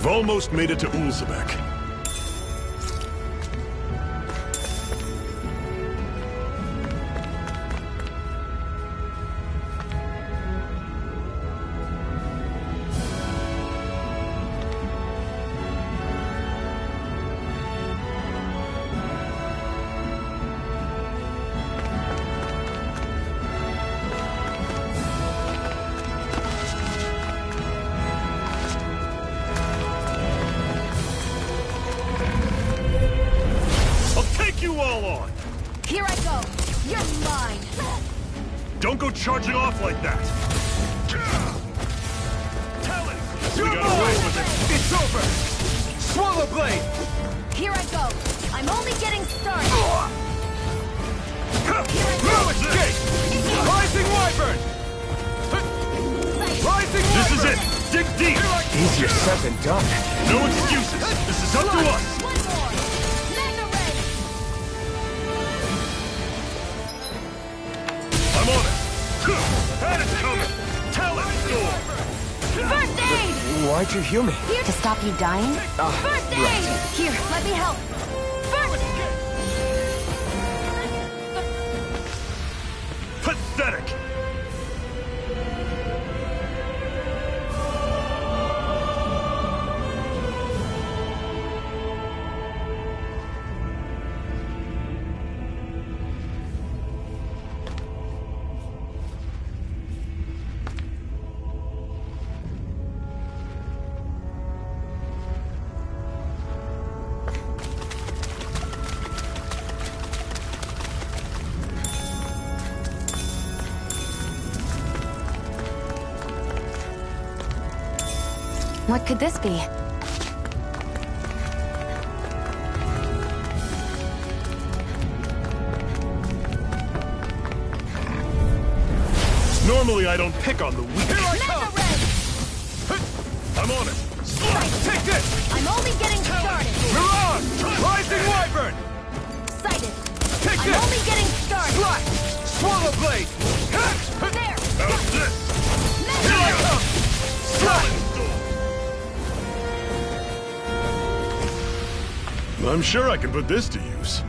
We've almost made it to Ulzebek. Here I go! You're mine! Don't go charging off like that! Tell it! We got away with it! It's over! Swallow blade! Here I go! I'm only getting started! No escape! Rising Wyvern! Rising Wyvern! This is it! Dig deep! Easier said than done. No excuses! This is up to us! One more! Mega Ray! I'm on it! Had it coming! Tell it, Storm! First aid! Why'd you heal me? To stop you dying? First aid! Here, let me help! First Pathetic! What could this be? Normally I don't pick on the weak. Here I come! I'm on it! Take this! I'm only getting started! Mirage! Rising Wyvern! Sighted! Take I'm this! only getting started! Slash! Swallow blade! There! How's this? Here I come! Slash! I'm sure I can put this to use.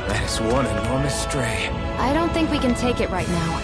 That is one enormous stray. I don't think we can take it right now.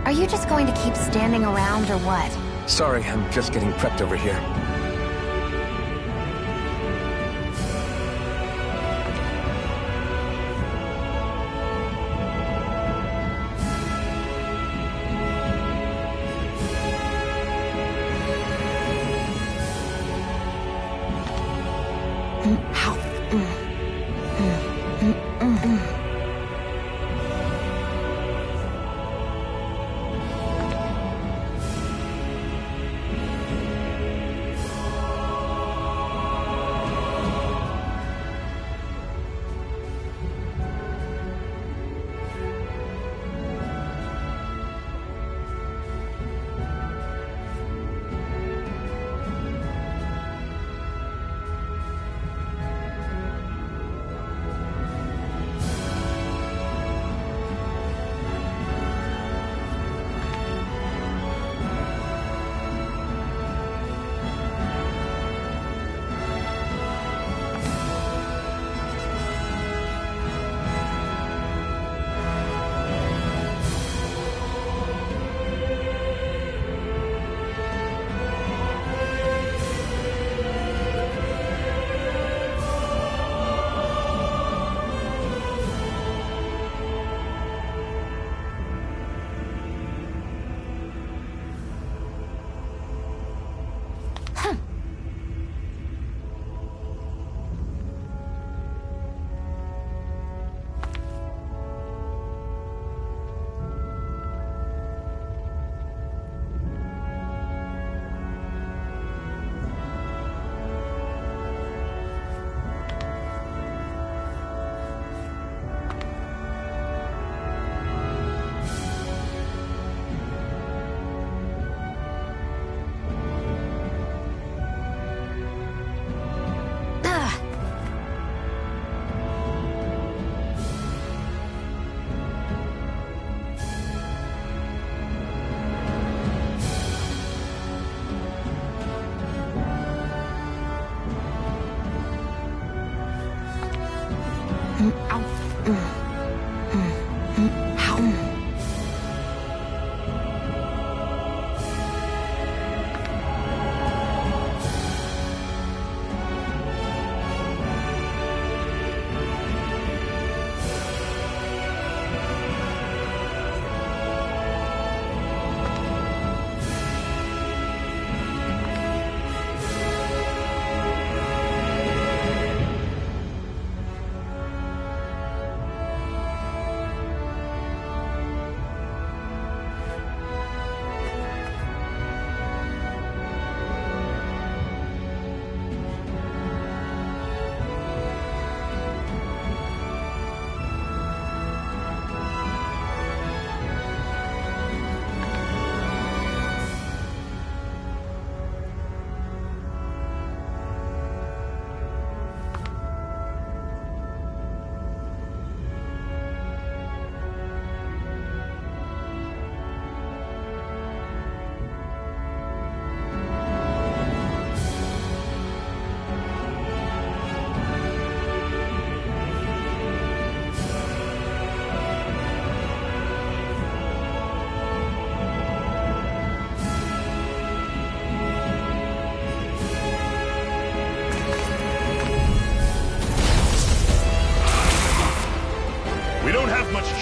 Are you just going to keep standing around, or what? Sorry, I'm just getting prepped over here.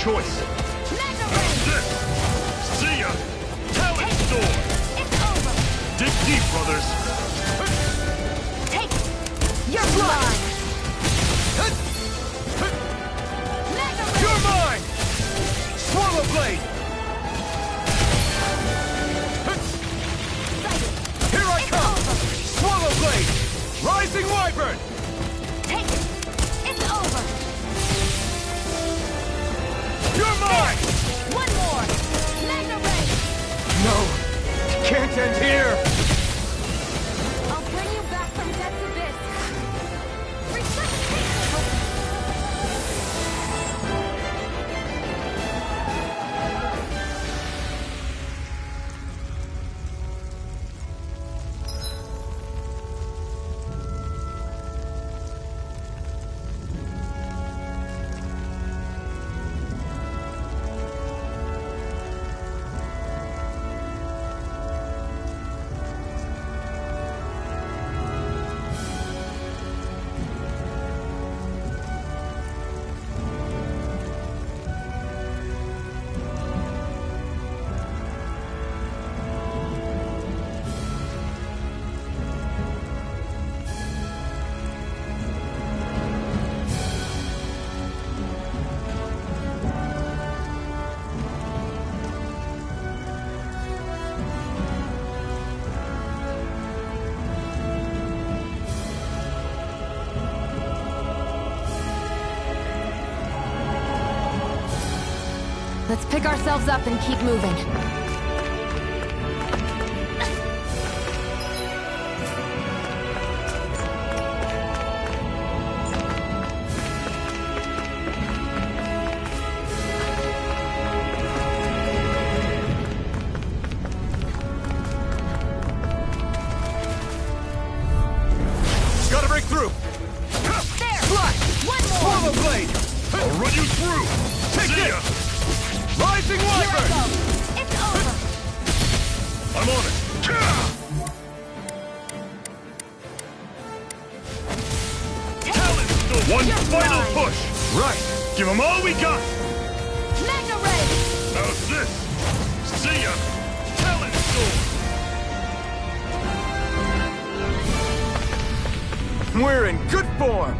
choice. That's it! See ya! Talent sword! It's over! Dig deep, brothers! Take it! You're mine! Mega Ray! You're mine! Swallow blade! Here I come! Swallow blade! Rising wyvern! Take it! It's over! You're mine! One more! Mega Ray! No! It can't end here! I'll bring you back from death's abyss! Resuscitation! Let's pick ourselves up and keep moving. Gotta break through! There! Slash! One more! Swallow blade! I'll run you through! Take See this! ya! Rising Here I wyvern! go! It's over! I'm on it! Talent sword! One You're final mine. push! Right! Give them all we got! Mega Ray! How's this? See ya! Talent sword! We're in good form!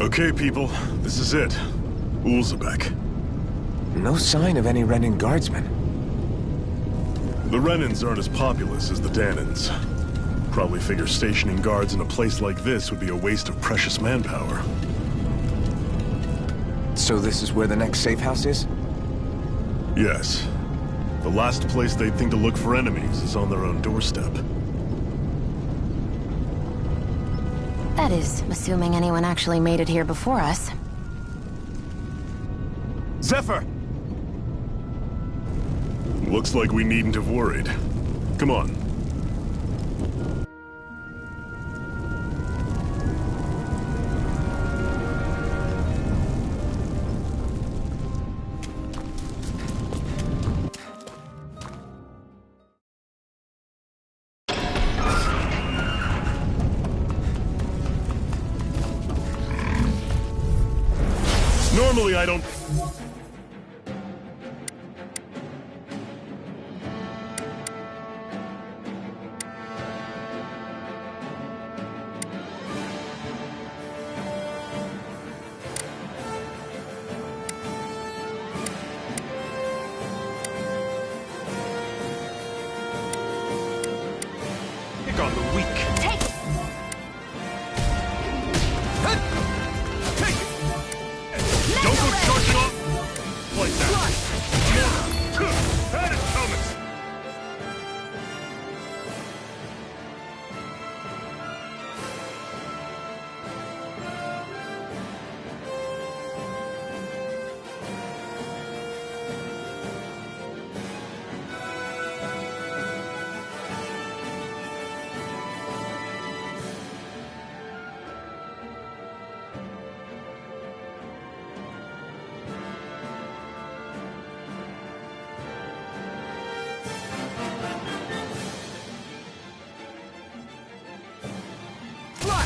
Okay, people, this is it. Ulzebek. No sign of any Renan guardsmen. The Renans aren't as populous as the Danans. Probably figure stationing guards in a place like this would be a waste of precious manpower. So this is where the next safe house is? Yes. The last place they'd think to look for enemies is on their own doorstep. That is, assuming anyone actually made it here before us. Zephyr! Looks like we needn't have worried. Come on. Normally I don't... Pick on the weak. Take it! Don't go charging off like that. Had it coming.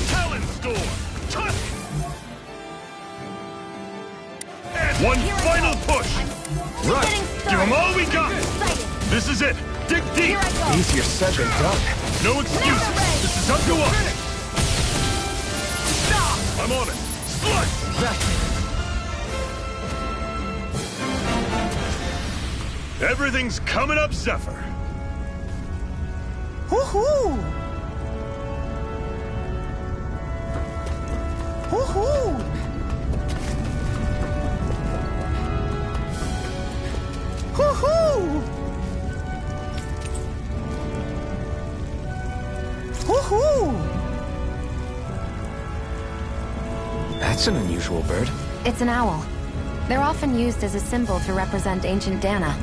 Talon's door! Tusk! And one final push! Right! Give them all we got! This is it! Dig deep! Easier said than done. No excuses! This is up to us! I'm on it! Slice! Everything's coming up, Zephyr! Woohoo! Woohoo! Woohoo! Woohoo! That's an unusual bird. It's an owl. They're often used as a symbol to represent ancient Dana.